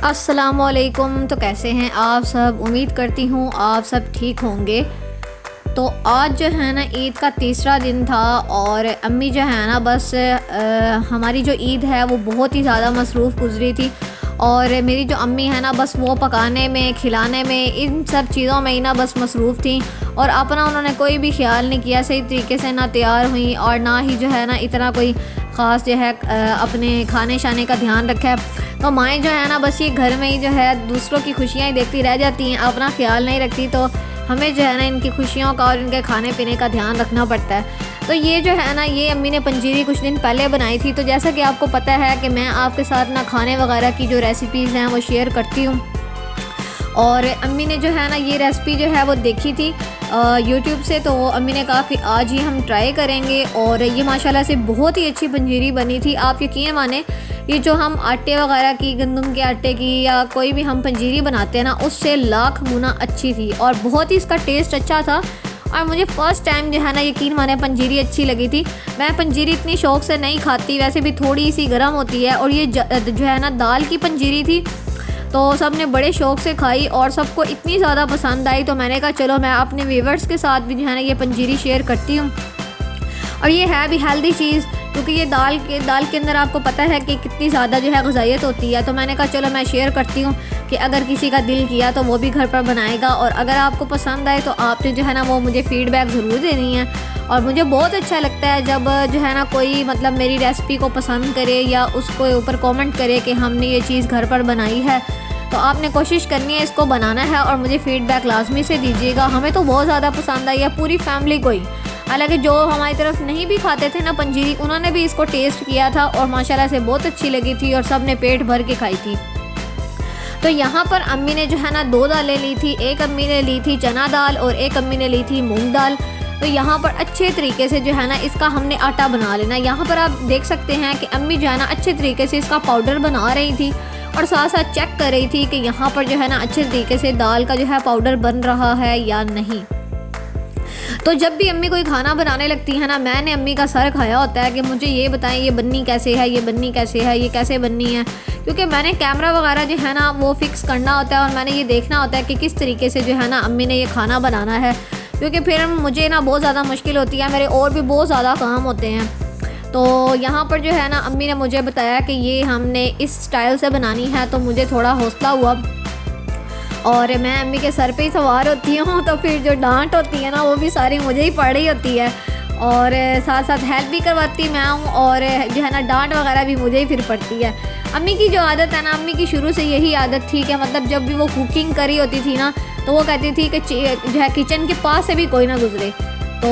अस्सलामुअलैकुम। तो कैसे हैं आप सब? उम्मीद करती हूँ आप सब ठीक होंगे। तो आज जो है ना ईद का तीसरा दिन था और अम्मी जो है ना बस हमारी जो ईद है वो बहुत ही ज़्यादा मसरूफ़ गुजरी थी। और मेरी जो अम्मी है ना बस वो पकाने में, खिलाने में, इन सब चीज़ों में ही ना बस मसरूफ़ थी और अपना उन्होंने कोई भी ख्याल नहीं किया। सही तरीके से ना तैयार हुई और ना ही जो है ना इतना कोई ख़ास जो है अपने खाने शाने का ध्यान रखा है। तो माएँ जो है ना बस ये घर में ही जो है दूसरों की खुशियाँ ही देखती रह जाती हैं, अपना ख्याल नहीं रखती। तो हमें जो है ना इनकी खुशियों का और इनके खाने पीने का ध्यान रखना पड़ता है। तो ये जो है ना ये अम्मी ने पंजीरी कुछ दिन पहले बनाई थी। तो जैसा कि आपको पता है कि मैं आपके साथ ना खाने वगैरह की जो रेसिपीज़ हैं वो शेयर करती हूँ। और अम्मी ने जो है ना ये रेसिपी जो है वो देखी थी यूट्यूब से। तो अम्मी ने कहा कि आज ही हम ट्राई करेंगे और ये माशाल्लाह से बहुत ही अच्छी पंजीरी बनी थी। आप यकीन माने ये जो हम आटे वगैरह की, गंदम के आटे की या कोई भी हम पंजीरी बनाते हैं ना उससे लाख गुना अच्छी थी और बहुत ही इसका टेस्ट अच्छा था। और मुझे फ़र्स्ट टाइम जो है ना यकीन माने पंजीरी अच्छी लगी थी। मैं पंजीरी इतनी शौक़ से नहीं खाती, वैसे भी थोड़ी सी गर्म होती है। और ये जो है ना दाल की पंजीरी थी तो सब ने बड़े शौक़ से खाई और सबको इतनी ज़्यादा पसंद आई। तो मैंने कहा चलो मैं अपने व्यूअर्स के साथ भी जो है ना ये पंजीरी शेयर करती हूँ। और ये है भी हेल्दी चीज़ क्योंकि ये दाल के अंदर आपको पता है कि कितनी ज़्यादा जो है ग़िज़ाइयत होती है। तो मैंने कहा चलो मैं शेयर करती हूँ कि अगर किसी का दिल किया तो वो भी घर पर बनाएगा। और अगर आपको पसंद आए तो आपने जो है ना वो मुझे फ़ीडबैक ज़रूर देनी है। और मुझे बहुत अच्छा लगता है जब जो है ना कोई मतलब मेरी रेसिपी को पसंद करे या उसको ऊपर कमेंट करे कि हमने ये चीज़ घर पर बनाई है। तो आपने कोशिश करनी है, इसको बनाना है और मुझे फ़ीडबैक लाजमी से दीजिएगा। हमें तो बहुत ज़्यादा पसंद आई है, पूरी फैमिली को ही। हालांकि जो हमारी तरफ नहीं भी खाते थे ना पंजीरी, उन्होंने भी इसको टेस्ट किया था और माशाल्लाह से बहुत अच्छी लगी थी और सब ने पेट भर के खाई थी। तो यहाँ पर अम्मी ने जो है ना 2 दालें ली थी। एक अम्मी ने ली थी चना दाल और एक अम्मी ने ली थी मूंग दाल। तो यहाँ पर अच्छे तरीके से जो है ना इसका हमने आटा बना लेना। यहाँ पर आप देख सकते हैं कि अम्मी जो है ना अच्छे तरीके से इसका पाउडर बना रही थी और साथ साथ चेक कर रही थी कि यहाँ पर जो है ना अच्छे तरीके से दाल का जो है पाउडर बन रहा है या नहीं। तो जब भी अम्मी कोई खाना बनाने लगती है ना, मैंने अम्मी का सर खाया होता है कि मुझे ये बताएं ये बननी कैसे है, ये बननी कैसे है, ये कैसे बननी है। क्योंकि मैंने कैमरा वगैरह जो है ना वो फ़िक्स करना होता है और मैंने ये देखना होता है कि किस तरीके से जो है ना अम्मी ने ये खाना बनाना है। क्योंकि फिर मुझे ना बहुत ज़्यादा मुश्किल होती है, मेरे और भी बहुत ज़्यादा काम होते हैं। तो यहाँ पर जो है ना अम्मी ने मुझे बताया कि ये हमने इस स्टाइल से बनानी है। तो मुझे थोड़ा हौसला हुआ और मैं अम्मी के सर पे ही सवार होती हूँ। तो फिर जो डांट होती है ना वो भी सारी मुझे ही पड़ रही होती है और साथ साथ हेल्प भी करवाती मैं हूँ और जो है ना डांट वगैरह भी मुझे ही फिर पड़ती है। अम्मी की जो आदत है ना, अम्मी की शुरू से यही आदत थी कि मतलब जब भी वो कुकिंग करी होती थी ना तो वो कहती थी कि जो है किचन के पास से भी कोई ना गुजरे। तो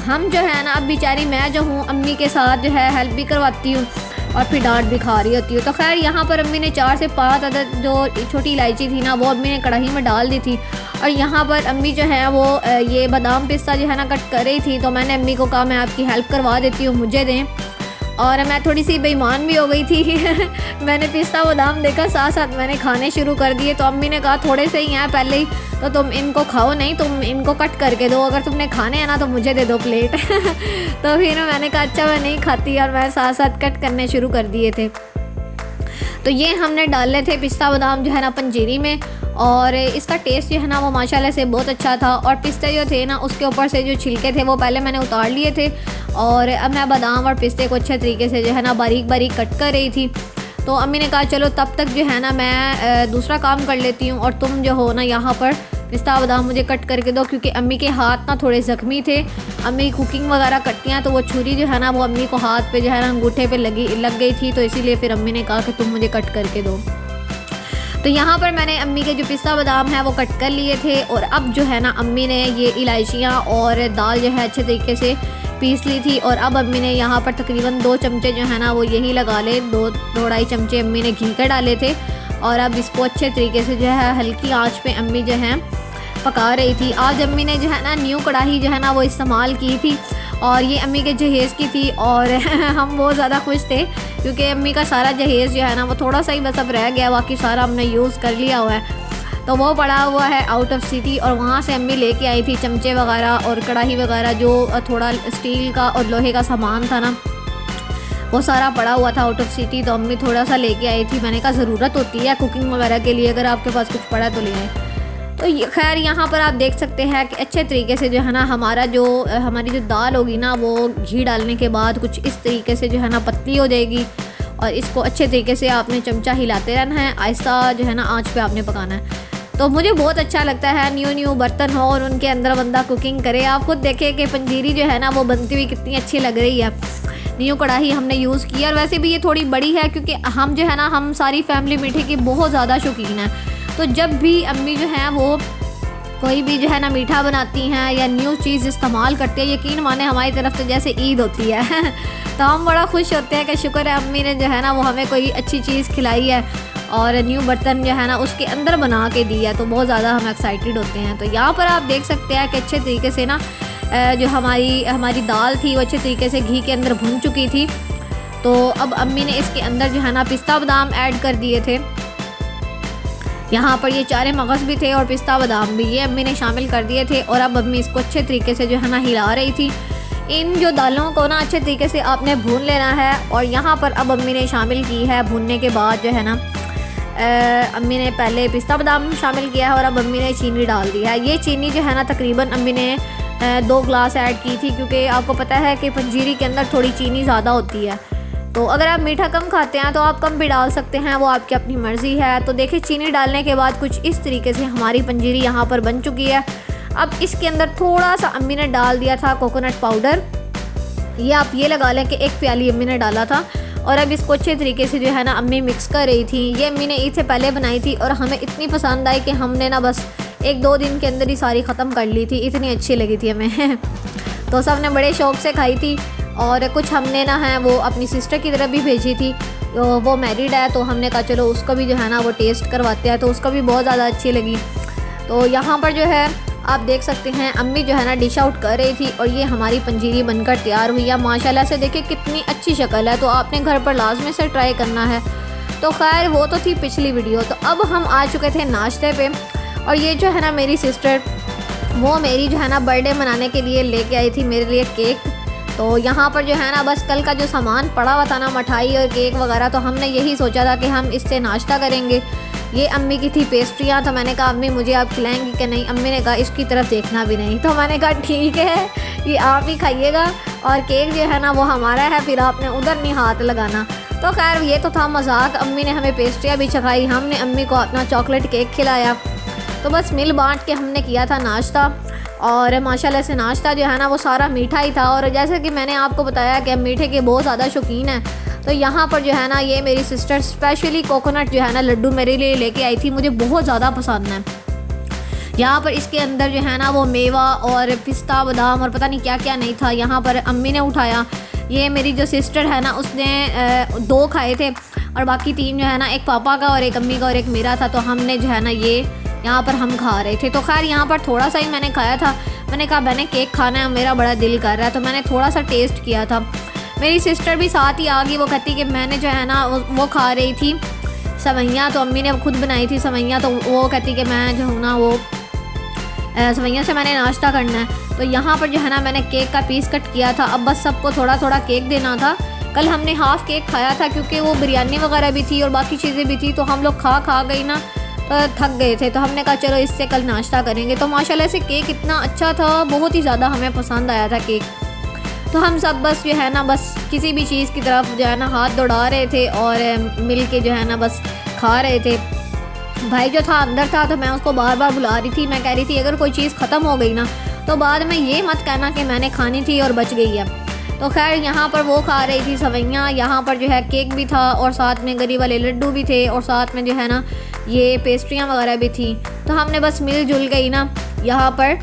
हम जो है ना अब बेचारी मैं जो हूँ अम्मी के साथ जो है हेल्प भी करवाती हूँ और फिर डांट भी खा रही होती है। तो खैर यहाँ पर अम्मी ने 4 से 5 अदद जो छोटी इलायची थी ना वो अम्मी ने कढ़ाई में डाल दी थी। और यहाँ पर अम्मी जो है वो ये बादाम पिस्ता जो है ना कट कर रही थी। तो मैंने अम्मी को कहा मैं आपकी हेल्प करवा देती हूँ, मुझे दें। और मैं थोड़ी सी बेईमान भी हो गई थी मैंने पिस्ता बादाम देखा, साथ साथ मैंने खाने शुरू कर दिए। तो अम्मी ने कहा थोड़े से ही हैं पहले ही, तो तुम इनको खाओ नहीं, तुम इनको कट करके दो, अगर तुमने खाने हैं ना तो मुझे दे दो प्लेट तो फिर मैंने कहा अच्छा मैं नहीं खाती और मैं साथ साथ कट करने शुरू कर दिए थे। तो ये हमने डाले थे पिस्ता बादाम जो है ना पंजीरी में और इसका टेस्ट जो है ना वो माशाल्लाह से बहुत अच्छा था। और पिस्ते जो थे ना उसके ऊपर से जो छिलके थे वो पहले मैंने उतार लिए थे और अब मैं बादाम और पिस्ते को अच्छे तरीके से जो है ना बारीक बारीक कट कर रही थी। तो अम्मी ने कहा चलो तब तक जो है ना मैं दूसरा काम कर लेती हूँ और तुम जो हो ना यहाँ पर पिस्ता बादाम मुझे कट करके दो। क्योंकि अम्मी के हाथ ना थोड़े ज़ख्मी थे, अम्मी कुकिंग वगैरह करती हैं तो वो छुरी जो है ना वो अम्मी को हाथ पे जो है ना अंगूठे पे लग गई थी। तो इसीलिए फिर अम्मी ने कहा कि तुम मुझे कट करके दो। तो यहाँ पर मैंने अम्मी के जो पिस्ता बादाम है वो कट कर लिए थे और अब जो है ना अम्मी ने ये इलायचियाँ और दाल जो है अच्छे तरीके से पीस ली थी। और अब अम्मी ने यहाँ पर तकरीबन 2 चमचे जो है ना वो यही लगा ले, 2-2.5 चमचे अम्मी ने घी के डाले थे। और अब इसको अच्छे तरीके से जो है हल्की आंच पे अम्मी जो है पका रही थी। आज अम्मी ने जो है ना न्यू कढ़ाई जो है ना वो इस्तेमाल की थी और ये अम्मी के जहेज़ की थी और हम बहुत ज़्यादा खुश थे क्योंकि अम्मी का सारा जहेज़ जो है ना वो थोड़ा सा ही बस अब रह गया, बाकी सारा हमने यूज़ कर लिया हुआ है। तो वो पड़ा हुआ है आउट ऑफ सिटी और वहाँ से अम्मी लेके आई थी चमचे वगैरह और कढ़ाई वगैरह जो थोड़ा स्टील का और लोहे का सामान था ना वो सारा पड़ा हुआ था आउट ऑफ सिटी, तो अम्मी थोड़ा सा लेके आई थी। मैंने कहा ज़रूरत होती है कुकिंग वगैरह के लिए, अगर आपके पास कुछ पड़ा तो ले आए। तो खैर यहाँ पर आप देख सकते हैं कि अच्छे तरीके से जो है ना हमारी जो दाल होगी ना, वो घी डालने के बाद कुछ इस तरीके से जो है ना पतली हो जाएगी। और इसको अच्छे तरीके से आपने चमचा हिलाते रहना है, आहिस्ता जो है ना आँच पे आपने पकाना है। तो मुझे बहुत अच्छा लगता है न्यू बर्तन हो और उनके अंदर बंदा कुकिंग करे। आप खुद देखें कि पंजीरी जो है ना वो बनती हुई कितनी अच्छी लग रही है। न्यू कढ़ाई हमने यूज़ की, और वैसे भी ये थोड़ी बड़ी है क्योंकि हम जो है ना हम सारी फैमिली मीठे की बहुत ज़्यादा शौकीन है। तो जब भी अम्मी जो है वो कोई भी जो है ना मीठा बनाती हैं या न्यू चीज़ इस्तेमाल करती है, यकीन माने हमारी तरफ तो जैसे ईद होती है तो हम बड़ा खुश होते हैं कि शुक्र है अम्मी ने जो है ना वो हमें कोई अच्छी चीज़ खिलाई है और न्यू बर्तन जो है ना उसके अंदर बना के दी है। तो बहुत ज़्यादा हम एक्साइटेड होते हैं। तो यहाँ पर आप देख सकते हैं कि अच्छे तरीके से ना जो हमारी दाल थी वो अच्छे तरीके से घी के अंदर भुन चुकी थी। तो अब अम्मी ने इसके अंदर जो है ना पिस्ता बादाम ऐड कर दिए थे। यहाँ पर ये चारे मगज़ भी थे और पिस्ता बादाम भी, ये अम्मी ने शामिल कर दिए थे। और अब अम्मी इसको अच्छे तरीके से जो है ना हिला रही थी। इन जो दालों को ना अच्छे तरीके से आपने भून लेना है। और यहाँ पर अब अम्मी ने शामिल की है, भूनने के बाद जो है ना अम्मी ने पहले पिस्ता बादाम शामिल किया है और अब अम्मी ने चीनी डाल दी है। ये चीनी जो है ना तकरीबन अम्मी ने 2 ग्लास ऐड की थी, क्योंकि आपको पता है कि पंजीरी के अंदर थोड़ी चीनी ज़्यादा होती है। तो अगर आप मीठा कम खाते हैं तो आप कम भी डाल सकते हैं, वो आपकी अपनी मर्ज़ी है। तो देखिए चीनी डालने के बाद कुछ इस तरीके से हमारी पंजीरी यहाँ पर बन चुकी है। अब इसके अंदर थोड़ा सा अम्मी ने डाल दिया था कोकोनट पाउडर, ये आप ये लगा लें कि 1 प्याली अम्मी ने डाला था। और अब इसको अच्छे तरीके से जो है ना अम्मी मिक्स कर रही थी। ये अम्मी ने ईद से पहले बनाई थी और हमें इतनी पसंद आई कि हमने ना बस 1-2 दिन के अंदर ही सारी ख़त्म कर ली थी, इतनी अच्छी लगी थी हमें तो सब ने बड़े शौक़ से खाई थी। और कुछ हमने ना है वो अपनी सिस्टर की तरफ भी भेजी थी, तो वो मैरिड है, तो हमने कहा चलो उसको भी जो है ना वो टेस्ट करवाते हैं। तो उसको भी बहुत ज़्यादा अच्छी लगी। तो यहाँ पर जो है आप देख सकते हैं अम्मी जो है ना डिश आउट कर रही थी और ये हमारी पंजीरी बनकर तैयार हुई है। माशाल्लाह से देखिए कितनी अच्छी शक्ल है। तो आपने घर पर लाजमी से ट्राई करना है। तो खैर वो तो थी पिछली वीडियो। तो अब हम आ चुके थे नाश्ते पे, और ये जो है ना मेरी सिस्टर वो मेरी जो है ना बर्थडे मनाने के लिए लेके आई थी मेरे लिए केक। तो यहाँ पर जो है ना बस कल का जो सामान पड़ा हुआ था ना, मिठाई और केक वगैरह, तो हमने यही सोचा था कि हम इससे नाश्ता करेंगे। ये अम्मी की थी पेस्ट्रियाँ, तो मैंने कहा अम्मी मुझे आप खिलाएंगी कि नहीं। अम्मी ने कहा इसकी तरफ देखना भी नहीं। तो मैंने कहा ठीक है, ये आप ही खाइएगा और केक जो है ना वो हमारा है, फिर आपने उधर नहीं हाथ लगाना। तो खैर ये तो था मजाक। अम्मी ने हमें पेस्ट्रियाँ भी चखाई, हमने अम्मी को अपना चॉकलेट केक खिलाया। तो बस मिल बांट के हमने किया था नाश्ता। और माशाल्लाह से नाश्ता जो है ना वो सारा मीठा ही था। और जैसे कि मैंने आपको बताया कि हम मीठे के बहुत ज़्यादा शौकीन हैं, तो यहाँ पर जो है ना ये मेरी सिस्टर स्पेशली कोकोनट जो है ना लड्डू मेरे लिए लेके आई थी, मुझे बहुत ज़्यादा पसंद है। यहाँ पर इसके अंदर जो है ना वो मेवा और पिस्ता बादाम और पता नहीं क्या क्या नहीं था। यहाँ पर अम्मी ने उठाया, ये मेरी जो सिस्टर है ना उसने 2 खाए थे और बाकी 3 जो है ना एक पापा का और एक अम्मी का और एक मेरा था। तो हमने जो है ना ये यहाँ पर हम खा रहे थे। तो खैर यहाँ पर थोड़ा सा ही मैंने खाया था। मैंने कहा मैंने केक खाना है, मेरा बड़ा दिल कर रहा है, तो मैंने थोड़ा सा टेस्ट किया था। मेरी सिस्टर भी साथ ही आ गई। वो कहती कि मैंने जो है ना वो खा रही थी सवैयाँ, तो अम्मी ने खुद बनाई थी सवैयाँ, तो वो कहती कि मैं जो हूँ ना वो सवैयाँ से मैंने नाश्ता करना है। तो यहाँ पर जो है ना मैंने केक का पीस कट किया था। अब बस सबको थोड़ा थोड़ा केक देना था। कल हमने हाफ़ केक खाया था क्योंकि वो बिरयानी वगैरह भी थी और बाकी चीज़ें भी थी, तो हम लोग खा गई ना थक गए थे। तो हमने कहा चलो इससे कल नाश्ता करेंगे। तो माशाल्लाह से केक इतना अच्छा था, बहुत ही ज़्यादा हमें पसंद आया था केक। तो हम सब बस जो है ना बस किसी भी चीज़ की तरफ जो है ना हाथ दौड़ा रहे थे और मिल के जो है ना बस खा रहे थे। भाई जो था अंदर था, तो मैं उसको बार बार बुला रही थी। मैं कह रही थी अगर कोई चीज़ ख़त्म हो गई ना तो बाद में ये मत कहना कि मैंने खानी थी और बच गई है। तो खैर यहाँ पर वो खा रही थी सवैयाँ, यहाँ पर जो है केक भी था और साथ में गरी वाले लड्डू भी थे और साथ में जो है ना ये पेस्ट्रियाँ वगैरह भी थी। तो हमने बस मिलजुल गई ना यहाँ पर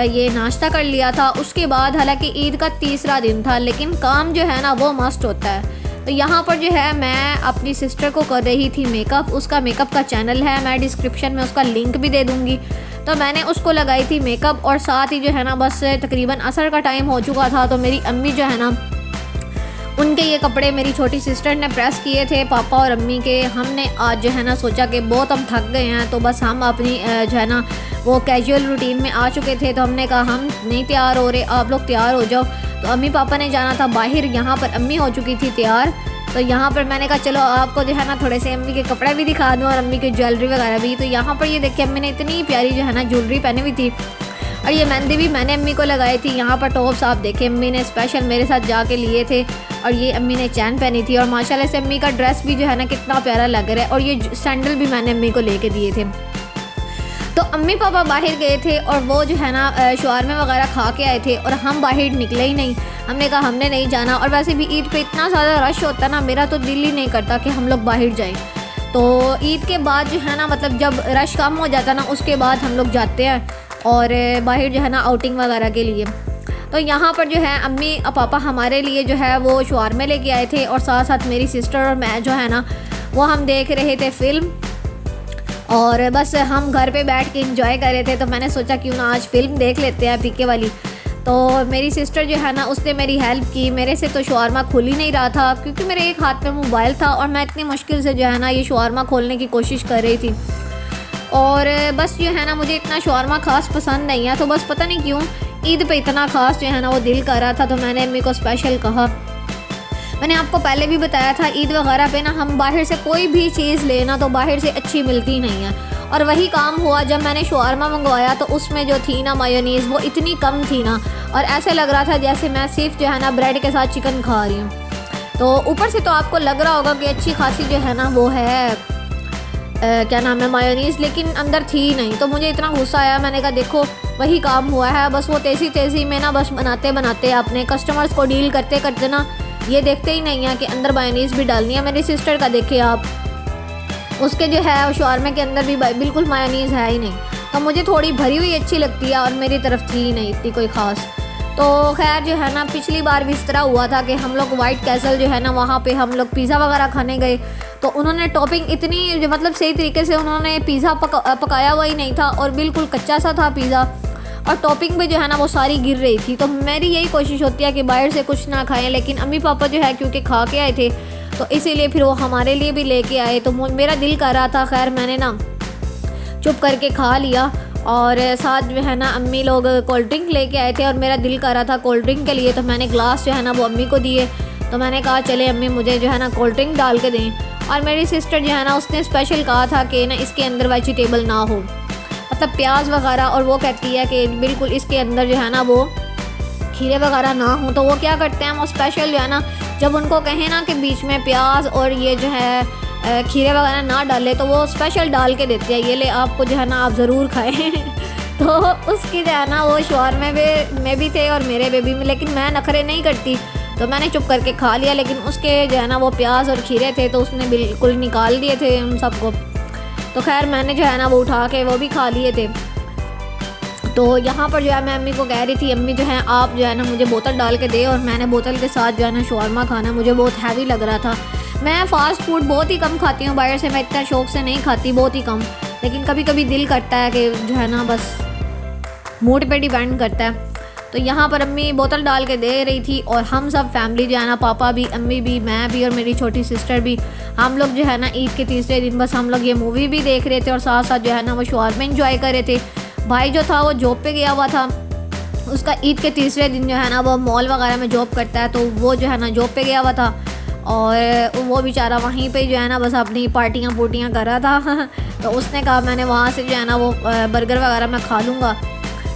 ये नाश्ता कर लिया था। उसके बाद हालांकि ईद का 3रा दिन था, लेकिन काम जो है ना वो मस्ट होता है। तो यहाँ पर जो है मैं अपनी सिस्टर को कर रही थी मेकअप। उसका मेकअप का चैनल है, मैं डिस्क्रिप्शन में उसका लिंक भी दे दूँगी। तो मैंने उसको लगाई थी मेकअप और साथ ही जो है ना बस तकरीबन असर का टाइम हो चुका था। तो मेरी अम्मी जो है ना उनके ये कपड़े मेरी छोटी सिस्टर ने प्रेस किए थे, पापा और अम्मी के। हमने आज जो है ना सोचा कि बहुत हम थक गए हैं, तो बस हम अपनी जो है ना वो कैजुअल रूटीन में आ चुके थे। तो हमने कहा हम नहीं तैयार हो रहे, आप लोग तैयार हो जाओ। तो अम्मी पापा ने जाना था बाहर, यहाँ पर अम्मी हो चुकी थी तैयार। तो यहाँ पर मैंने कहा चलो आपको जो है ना थोड़े से अम्मी के कपड़े भी दिखा दूँ और अम्मी की ज्वेलरी वगैरह भी। तो यहाँ पर ये देखिए अम्मी ने इतनी प्यारी जो है ना ज्वेलरी पहनी हुई थी, और ये मेहंदी भी मैंने अम्मी को लगाई थी। यहाँ पर टॉप्स आप देखें अम्मी ने स्पेशल मेरे साथ जाके लिए थे, और ये अम्मी ने चैन पहनी थी। और माशाल्लाह से अम्मी का ड्रेस भी जो है ना कितना प्यारा लग रहा है, और ये सैंडल भी मैंने अम्मी को लेके दिए थे। तो अम्मी पापा बाहर गए थे और वो जो है ना शवारमे वगैरह खा के आए थे, और हम बाहर निकले ही नहीं। हमने कहा हमने नहीं जाना, और वैसे भी ईद पे इतना ज़्यादा रश होता है ना, मेरा तो दिल ही नहीं करता कि हम लोग बाहर जाएं। तो ईद के बाद जो है ना मतलब जब रश कम हो जाता ना, उसके बाद हम लोग जाते हैं और बाहर जो है ना आउटिंग वगैरह के लिए। तो यहाँ पर जो है अम्मी और पापा हमारे लिए जो है वो शवारमे लेके आए थे, और साथ साथ मेरी सिस्टर और मैं जो है ना वो हम देख रहे थे फ़िल्म, और बस हम घर पे बैठ के इंजॉय कर रहे थे। तो मैंने सोचा क्यों ना आज फ़िल्म देख लेते हैं पीके वाली। तो मेरी सिस्टर जो है ना उसने मेरी हेल्प की। मेरे से तो शवारमा खुल ही नहीं रहा था, क्योंकि मेरे एक हाथ में मोबाइल था और मैं इतनी मुश्किल से जो है ना ये शवारमा खोलने की कोशिश कर रही थी। और बस जो है ना मुझे इतना शवारमा ख़ास पसंद नहीं है, तो बस पता नहीं क्यों ईद पे इतना ख़ास जो है ना वो दिल कर रहा था। तो मैंने अम्मी को स्पेशल कहा। मैंने आपको पहले भी बताया था ईद वगैरह पे ना हम बाहर से कोई भी चीज़ लेना तो बाहर से अच्छी मिलती नहीं है, और वही काम हुआ जब मैंने शवारमा मंगवाया। तो उसमें जो थी ना मायोनीज़ वो इतनी कम थी ना, और ऐसे लग रहा था जैसे मैं सिर्फ जो है ना ब्रेड के साथ चिकन खा रही हूँ। तो ऊपर से तो आपको लग रहा होगा कि अच्छी खासी जो है ना वो है क्या नाम है मायोनीज़, लेकिन अंदर थी ही नहीं। तो मुझे इतना गुस्सा आया, मैंने कहा देखो वही काम हुआ है, बस वो तेज़ी में ना बस बनाते बनाते अपने कस्टमर्स को डील करते करते ना ये देखते ही नहीं है कि अंदर मायोनीज़ भी डालनी है। मेरी सिस्टर का देखिए आप, उसके जो है शवारमे के अंदर भी बिल्कुल मायोनीज़ है ही नहीं। तो मुझे थोड़ी भरी हुई अच्छी लगती है, और मेरी तरफ थी ही नहीं इतनी कोई ख़ास। तो खैर जो है ना पिछली बार भी इस तरह हुआ था कि हम लोग वाइट कैसल जो है ना वहाँ पे हम लोग पिज़्ज़ा वगैरह खाने गए। तो उन्होंने टॉपिंग इतनी मतलब सही तरीके से उन्होंने पिज़्ज़ा पकाया हुआ ही नहीं था, और बिल्कुल कच्चा सा था पिज़्ज़ा, और टॉपिंग भी जो है ना वो सारी गिर रही थी। तो मेरी यही कोशिश होती है कि बाहर से कुछ ना खाएं, लेकिन अम्मी पापा जो है क्योंकि खा के आए थे तो इसीलिए फिर वो हमारे लिए भी लेके आए। तो मेरा दिल कर रहा था, खैर मैंने ना चुप करके खा लिया। और साथ जो है ना अम्मी लोग कोल्ड ड्रिंक लेके आए थे, और मेरा दिल कर रहा था कोल्ड ड्रिंक के लिए। तो मैंने ग्लास जो है ना वो अम्मी को दिए। तो मैंने कहा चले अम्मी मुझे जो है ना कोल्ड ड्रिंक डाल के दें। और मेरी सिस्टर जो है ना उसने स्पेशल कहा था कि ना इसके अंदर वेजिटेबल ना हो, मतलब प्याज वगैरह, और वो कहती है कि बिल्कुल इसके अंदर जो है ना वो खीरे वगैरह ना हो। तो वो क्या करते हैं वो स्पेशल जो है ना जब उनको कहें ना कि बीच में प्याज और ये जो है खीरे वगैरह ना डाले, तो वो स्पेशल डाल के देते हैं, ये ले आपको जो है ना आप ज़रूर खाएं। तो उसकी जो है ना वो शवारमे में भी थे और मेरे बेबी में, लेकिन मैं नखरे नहीं करती तो मैंने चुप करके खा लिया। लेकिन उसके जो है ना वो प्याज और खीरे थे तो उसने बिल्कुल निकाल दिए थे उन सबको। तो खैर मैंने जो है ना वो उठा के वो भी खा लिए थे। तो यहाँ पर जो है मैं अम्मी को कह रही थी, अम्मी जो है आप जो है ना मुझे बोतल डाल के दे, और मैंने बोतल के साथ जो है ना शवारमा खाना, मुझे बहुत हैवी लग रहा था। मैं फ़ास्ट फूड बहुत ही कम खाती हूँ, बाहर से मैं इतना शौक से नहीं खाती, बहुत ही कम, लेकिन कभी कभी दिल करता है कि जो है ना बस मूड पे डिपेंड करता है। तो यहाँ पर अम्मी बोतल डाल के दे रही थी, और हम सब फैमिली जो है ना पापा भी, अम्मी भी, मैं भी और मेरी छोटी सिस्टर भी, हम लोग जो है ना ईद के तीसरे दिन बस हम लोग ये मूवी भी देख रहे थे और साथ साथ जो है ना वो शवारमा एंजॉय कर रहे थे। भाई जो था वो जॉब पे गया हुआ था, उसका ईद के तीसरे दिन जो है ना वो मॉल वगैरह में जॉब करता है, तो वो जो है ना जॉब पे गया हुआ था, और वो बेचारा वहीं पे जो है ना बस अपनी पार्टियाँ पुर्टियाँ कर रहा था। तो उसने कहा मैंने वहाँ से जो है ना वो बर्गर वगैरह मैं खा लूँगा।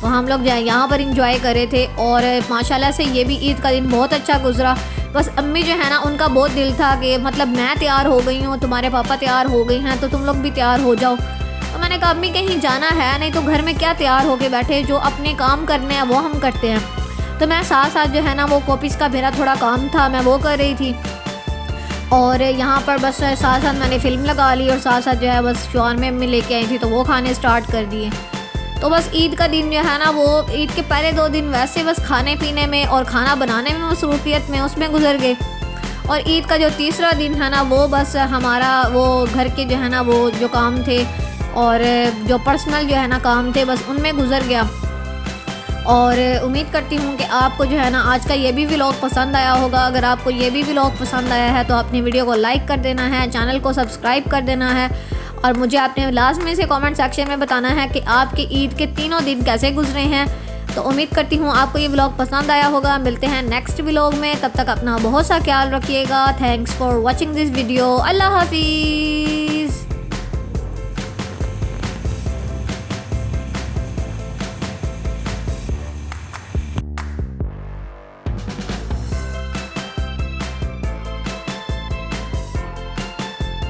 तो हम लोग जो है यहाँ पर इंजॉय कर रहे थे, और माशाल्लाह से ये भी ईद का दिन बहुत अच्छा गुजरा। बस अम्मी जो है ना उनका बहुत दिल था कि मतलब मैं तैयार हो गई हूँ, तुम्हारे पापा तैयार हो गए हैं, तो तुम लोग भी तैयार हो जाओ। तो मैंने कहा अम्मी कहीं जाना है नहीं, तो घर में क्या तैयार होके बैठे, जो अपने काम करने हैं वो हम करते हैं। तो मैं साथ साथ जो है ना वो कॉपीज़ का मेरा थोड़ा काम था, मैं वो कर रही थी, और यहाँ पर बस साथ साथ मैंने फ़िल्म लगा ली, और साथ साथ जो है बस शवारमा अम्मी लेके आई थी तो वो खाने स्टार्ट कर दिए। तो बस ईद का दिन जो है ना वो ईद के पहले 2 दिन वैसे बस खाने पीने में और खाना बनाने में मसरूफियत में उसमें गुजर गए, और ईद का जो तीसरा दिन है ना वो बस हमारा वो घर के जो है ना वो जो काम थे और जो पर्सनल जो है ना काम थे बस उनमें गुजर गया। और उम्मीद करती हूँ कि आपको जो है ना आज का ये भी व्लॉग पसंद आया होगा। अगर आपको ये भी व्लॉग पसंद आया है तो अपनी वीडियो को लाइक कर देना है, चैनल को सब्सक्राइब कर देना है और मुझे आपने लास्ट में से कमेंट सेक्शन में बताना है कि आपकी ईद के तीनों दिन कैसे गुजरे हैं। तो उम्मीद करती हूँ आपको ये व्लॉग पसंद आया होगा। मिलते हैं नेक्स्ट व्लॉग में, तब तक अपना बहुत सा ख्याल रखिएगा। Thanks for watching this video. अल्लाह हाफिज़।